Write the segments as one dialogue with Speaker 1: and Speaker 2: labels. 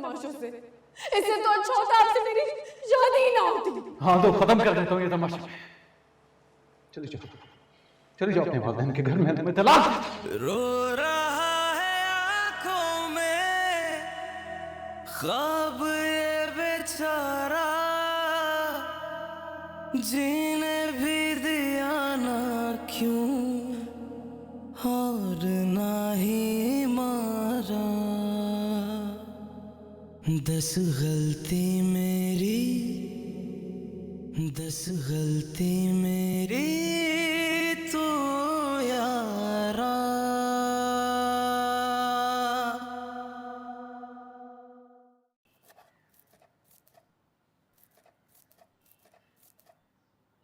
Speaker 1: तमाशों से। इससे तो अच्छा होता आपसे मेरी शादी ही ना होती।
Speaker 2: हाँ तो खत्म कर देता हूँ ये तमाशा। चली जाओ, चली जाओ अपने वालिदैन के घर में, तुम्हें तलाक।
Speaker 3: रो रहा है आंखों में ख्वाब ये बेचारा, जीने भी दिया ना क्यों और ना ही मारा। 10 गलती मेरी, 10 गलती मेरी तो यारा।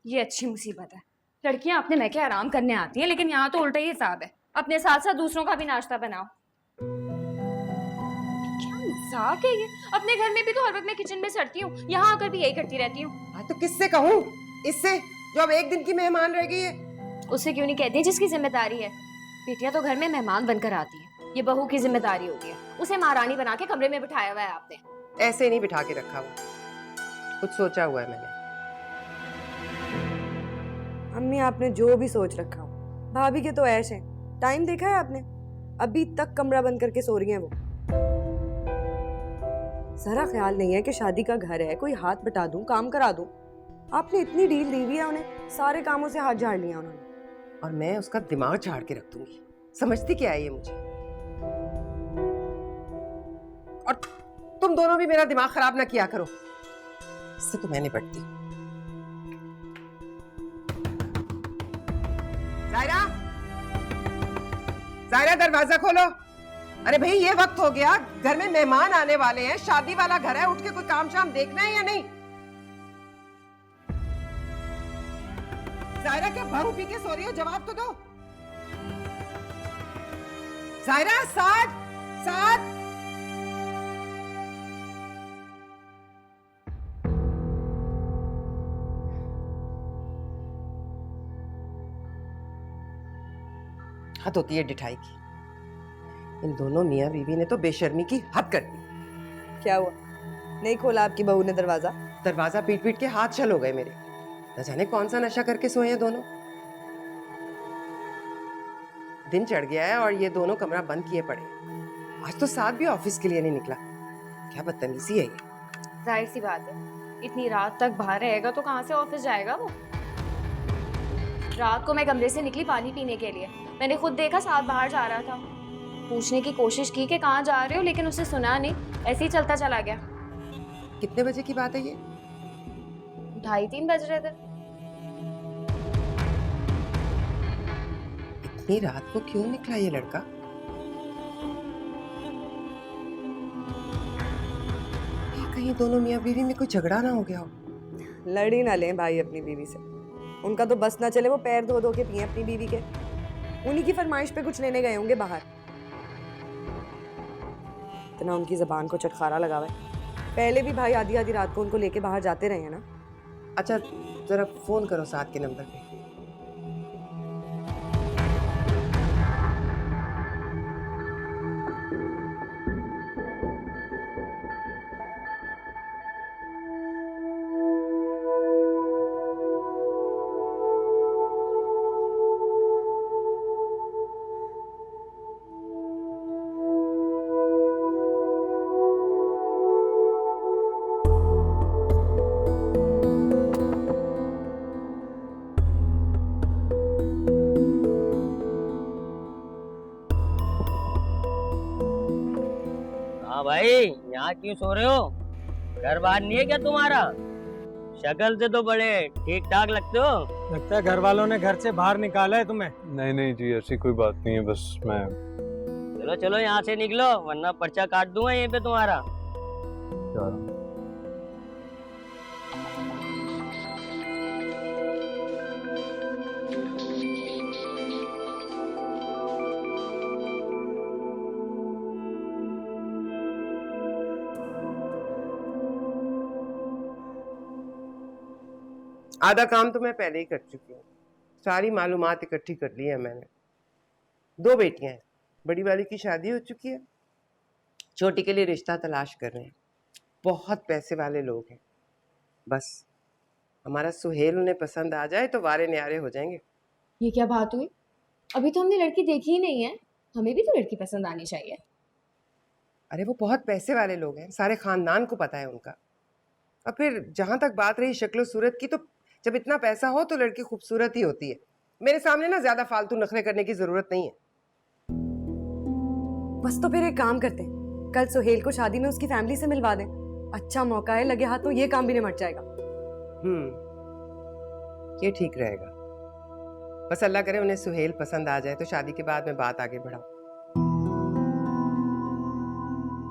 Speaker 1: ये अच्छी मुसीबत है। लड़कियां अपने मैके आराम करने आती हैं, लेकिन यहाँ तो उल्टा ही हिसाब है। अपने साथ साथ दूसरों का भी नाश्ता बनाओ। क्या मजाक है ये। अपने घर में भी तो हर वक्त मैं किचन में सड़ती हूँ, यहाँ आकर भी यही करती रहती हूँ।
Speaker 4: हाँ तो किससे कहूँ? इससे जो अब एक दिन की मेहमान रह गई है।
Speaker 1: उससे क्यों नहीं कहती जिसकी जिम्मेदारी है। बेटियां तो घर में मेहमान बनकर आती हैं, ये बहू की जिम्मेदारी होती है। उसे महारानी बना के कमरे में बिठाया हुआ है आपने।
Speaker 4: ऐसे नहीं बिठा के रखा हुआ, कुछ सोचा हुआ है मैंने।
Speaker 5: अम्मी आपने जो भी सोच रखा हो, भाभी के तो ऐश है। टाइम देखा है आपने? अभी तक कमरा बंद करके सो रही हैं वो। जरा ख्याल नहीं है कि शादी का घर है, कोई हाथ बटा दूं, काम करा दूं। आपने इतनी डील दी हुई है उन्हें, सारे कामों से हाथ झाड़ लिया उन्होंने।
Speaker 4: और मैं उसका दिमाग झाड़ के रख दूंगी। समझती क्या है ये मुझे? और तुम दोनों भी मेरा दिमाग खराब ना किया करो, इससे तो मैं निपटती हूँ। जायरा, जायरा दरवाजा खोलो। अरे भाई ये वक्त हो गया, घर में मेहमान आने वाले हैं, शादी वाला घर है, उठ के कोई काम शाम देखना है या नहीं? जायरा क्या भंग पी के सो रही हो? जवाब तो दो। जायरा, साथ साथ। हद होती है डिठाई की। इन दोनों मियाँ बीवी ने तो बेशर्मी की हद कर दी।
Speaker 5: क्या हुआ? नहीं खोला आपकी बहू ने दरवाजा?
Speaker 4: दरवाजा पीट पीट के हाथ छल हो गए मेरे। न जाने कौन सा नशा करके सोए हैं दोनों। दिन चढ़ गया है और ये दोनों कमरा बंद किए पड़े। आज तो साथ भी ऑफिस के लिए नहीं निकला। क्या बदतमीजी है ये।
Speaker 1: जाहिर सी बात है, इतनी रात तक बाहर रहेगा तो कहाँ से ऑफिस जाएगा वो। रात को मैं कमरे से निकली पानी पीने के लिए, मैंने खुद देखा साथ बाहर जा रहा था। पूछने की कोशिश की कि कहाँ जा रहे हो, लेकिन उसे सुना नहीं, ऐसे ही चलता चला गया।
Speaker 4: कितने बजे की बात है ये?
Speaker 1: 2:30-3 बज रहे थे।
Speaker 4: इतनी रात को क्यों निकला ये लड़का? कहीं दोनों मियाँ बीवी में कोई झगड़ा ना हो गया हो।
Speaker 5: लड़ ही ना लें भाई अपनी बीवी से। उनका तो बस ना चले, वो पैर धो धो के पिए अपनी बीवी के। उन्हीं की फरमाइश पे कुछ लेने गए होंगे बाहर। इतना उनकी जबान को चटखारा लगा हुआ है। पहले भी भाई आधी आधी रात को उनको लेके बाहर जाते रहे हैं ना।
Speaker 4: अच्छा जरा फोन करो साथ के नंबर पे।
Speaker 6: भाई यहाँ क्यों सो रहे हो? घर बार नहीं है क्या तुम्हारा? शक्ल से तो बड़े ठीक ठाक लगते हो।
Speaker 7: लगता है घर वालों ने घर से बाहर निकाला है तुम्हें।
Speaker 2: नहीं नहीं जी, ऐसी कोई बात नहीं है, बस मैं।
Speaker 6: चलो चलो यहाँ से निकलो, वरना पर्चा काट दूंगा यहीं पे तुम्हारा।
Speaker 2: जा रहा हूँ।
Speaker 4: आधा काम तो मैं पहले ही कर चुकी हूँ। सारी मालूमात इकट्ठी कर ली है मैंने। 2 बेटियां हैं, बड़ी वाली की शादी हो चुकी है, छोटी के लिए रिश्ता तलाश कर रहे हैं, बहुत पैसे वाले लोग हैं। बस हमारा सुहेल उन्हें पसंद आ जाए तो वारे न्यारे हो जाएंगे।
Speaker 1: ये क्या बात हुई? अभी तो हमने लड़की देखी ही नहीं है, हमें भी तो लड़की पसंद आनी चाहिए।
Speaker 4: अरे वो बहुत पैसे वाले लोग हैं, सारे खानदान को पता है उनका। और फिर जहां तक बात रही शक्ल सूरत की, तो जब इतना पैसा हो तो लड़की खूबसूरत ही होती है। मेरे सामने ना ज्यादा फालतू नखरे करने की जरूरत नहीं है।
Speaker 5: बस तो फिर एक काम करते हैं, कल सुहेल को शादी में उसकी फैमिली से मिलवा दें। अच्छा मौका है, लगे हाथ तो ये काम भी निमट जाएगा।
Speaker 4: ये ठीक रहेगा। बस अल्लाह करे उन्हें सुहेल पसंद आ जाए तो शादी के बाद में बात आगे बढ़ाओ।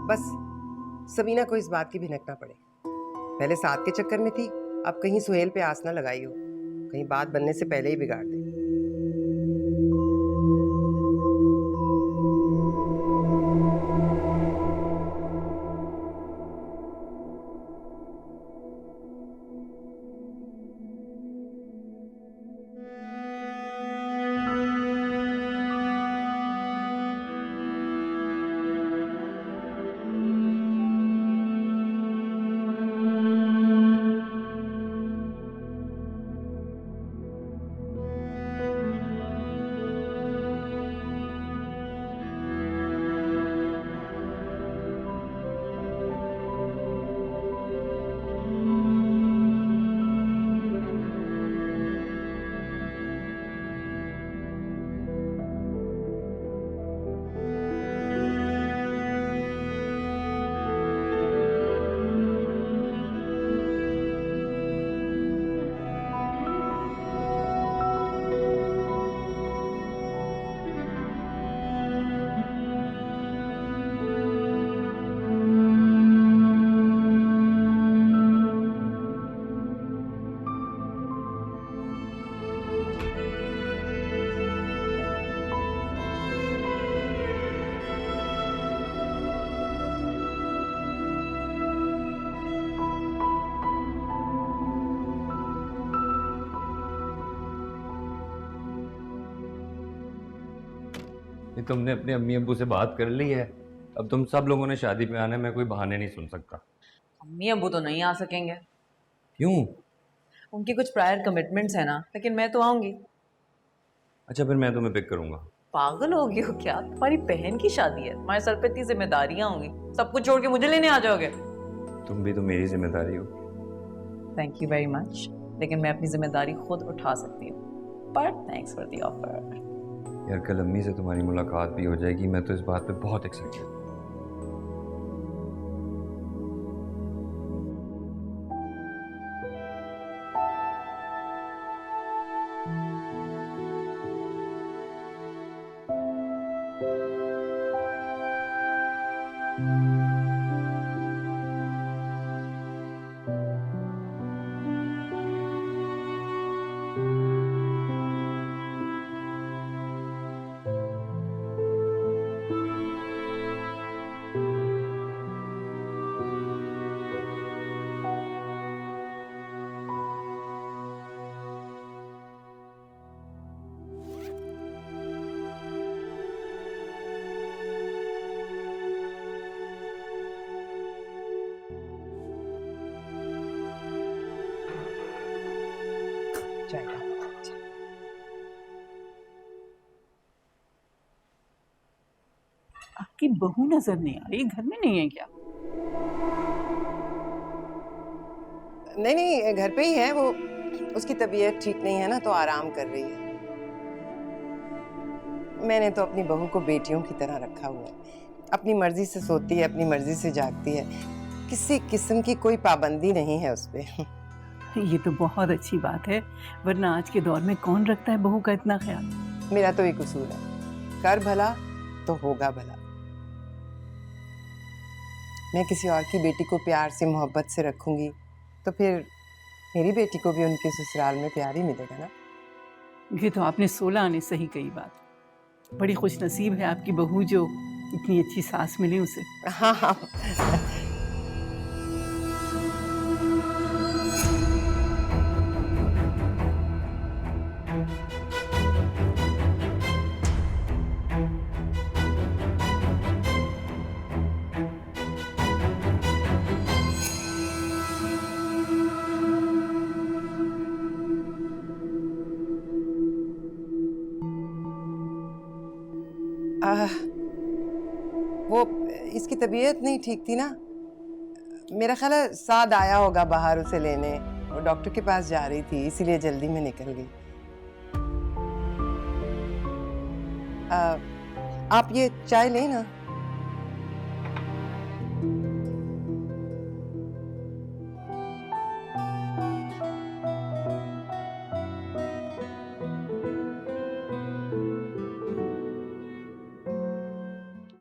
Speaker 4: बस सबीना को इस बात की भिनक ना पड़े। पहले साथ के चक्कर में थी, अब कहीं सुहेल पे आस ना लगाई हो, कहीं बात बनने से पहले ही बिगाड़ दे।
Speaker 8: ये तुमने अपने अम्मी अब्बू से बात कर ली है? अब तुम सब लोगों ने शादी पे आना है, मैं कोई बहाने नहीं सुन सकता।
Speaker 9: अम्मी अब्बू तो नहीं आ सकेंगे,
Speaker 8: क्यों?
Speaker 9: उनकी कुछ प्रायर कमिटमेंट्स है ना, लेकिन मैं तो आऊंगी।
Speaker 8: अच्छा फिर मैं तुम्हें पिक करूंगा।
Speaker 9: पागल हो गई हो क्या? तुम्हारी बहन की शादी है, तुम्हारे सर पे इतनी जिम्मेदारियां होंगी, सब कुछ छोड़ के मुझे लेने आ जाओगे?
Speaker 8: तुम भी तो मेरी जिम्मेदारी हो।
Speaker 9: थैंक यू वेरी मच, लेकिन मैं अपनी जिम्मेदारी खुद उठा सकती हूँ, but thanks for the offer.
Speaker 8: यार कल अम्मी से तुम्हारी मुलाकात भी हो जाएगी, मैं तो इस बात पे बहुत एक्साइटेड हूँ।
Speaker 10: आपकी बहू नजर नहीं आ रही, घर में नहीं है क्या?
Speaker 4: नहीं नहीं, घर पे ही है वो। उसकी तबीयत ठीक नहीं है ना, तो आराम कर रही है। मैंने तो अपनी बहू को बेटियों की तरह रखा हुआ है। अपनी मर्जी से सोती है, अपनी मर्जी से जागती है, किसी किस्म की कोई पाबंदी नहीं है उस पे।
Speaker 10: ये तो बहुत अच्छी बात है, वरना आज के दौर में कौन रखता है बहू का इतना ख्याल।
Speaker 4: मेरा तो एक उसूल है, कर भला तो होगा भला। मैं किसी और की बेटी को प्यार से मोहब्बत से रखूंगी तो फिर मेरी बेटी को भी उनके ससुराल में प्यार ही मिलेगा ना।
Speaker 10: ये तो आपने 16 आने सही कही बात। बड़ी खुश नसीब है आपकी बहू जो इतनी अच्छी सास मिली उसे।
Speaker 4: हाँ हाँ। वो इसकी तबीयत नहीं ठीक थी ना, मेरा ख्याल है साद आया होगा बाहर उसे लेने, वो डॉक्टर के पास जा रही थी इसीलिए जल्दी में निकल गई। आप ये चाय लें ना।